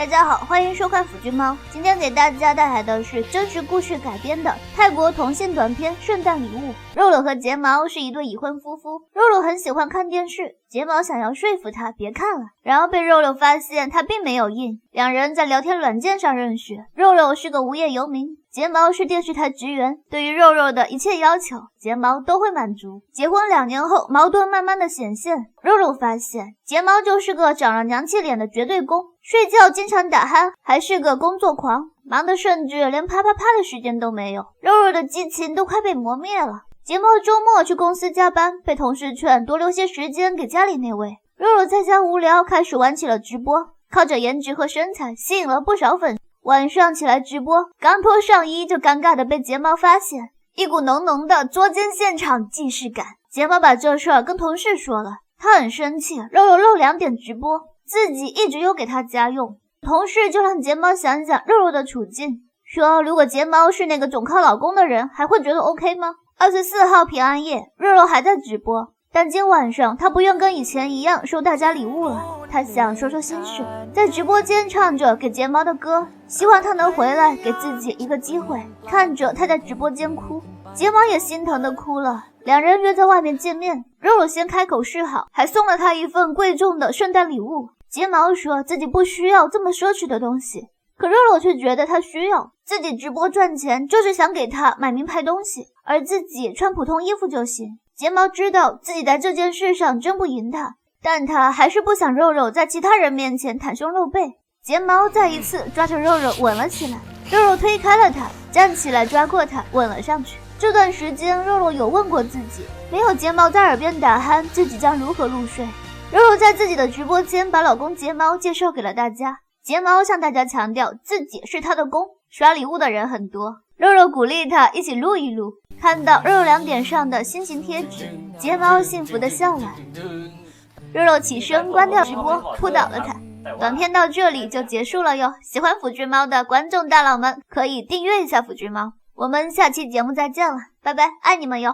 大家好，欢迎收看腐君猫。今天给大家带来的是真实故事改编的泰国同性短片《圣诞礼物》。肉肉和睫毛是一对已婚夫妇，肉肉很喜欢看电视，睫毛想要说服他别看了，然后被肉肉发现他并没有应。两人在聊天软件上认识，肉肉是个无业游民，睫毛是电视台职员，对于肉肉的一切要求，睫毛都会满足。结婚2年后，矛盾慢慢的显现，肉肉发现睫毛就是个长了娘气脸的绝对攻，睡觉经常打鼾，还是个工作狂，忙得甚至连啪啪啪的时间都没有。肉肉的激情都快被磨灭了。睫毛周末去公司加班，被同事劝多留些时间给家里那位。肉肉在家无聊，开始玩起了直播，靠着颜值和身材吸引了不少粉丝。晚上起来直播，刚脱上衣就尴尬的被睫毛发现，一股浓浓的捉奸现场既视感。睫毛把这事儿跟同事说了，他很生气，肉肉露2点直播，自己一直有给他家用。同事就让睫毛想想肉肉的处境，说如果睫毛是那个总靠老公的人，还会觉得 OK 吗？24号平安夜，肉肉还在直播，但今晚上他不愿跟以前一样收大家礼物了，他想说说心事，在直播间唱着给睫毛的歌，希望他能回来给自己一个机会。看着他在直播间哭，睫毛也心疼的哭了。两人约在外面见面，肉肉先开口示好，还送了他一份贵重的圣诞礼物。睫毛说自己不需要这么奢侈的东西，可肉肉却觉得他需要，自己直播赚钱就是想给他买名牌东西，而自己穿普通衣服就行。睫毛知道自己在这件事上争不赢他，但他还是不想肉肉在其他人面前袒胸露背。睫毛再一次抓着肉肉吻了起来，肉肉推开了他，站起来抓过他，吻了上去。这段时间肉肉有问过自己，没有睫毛在耳边打鼾，自己将如何入睡。肉肉在自己的直播间把老公睫毛介绍给了大家，睫毛向大家强调自己是他的公，刷礼物的人很多，肉肉鼓励他一起录一录。看到肉肉2点上的心情贴纸，睫毛幸福的笑了。肉肉起身关掉直播，扑倒了他。短片到这里就结束了哟，喜欢腐君猫的观众大佬们可以订阅一下腐君猫，我们下期节目再见了，拜拜，爱你们哟。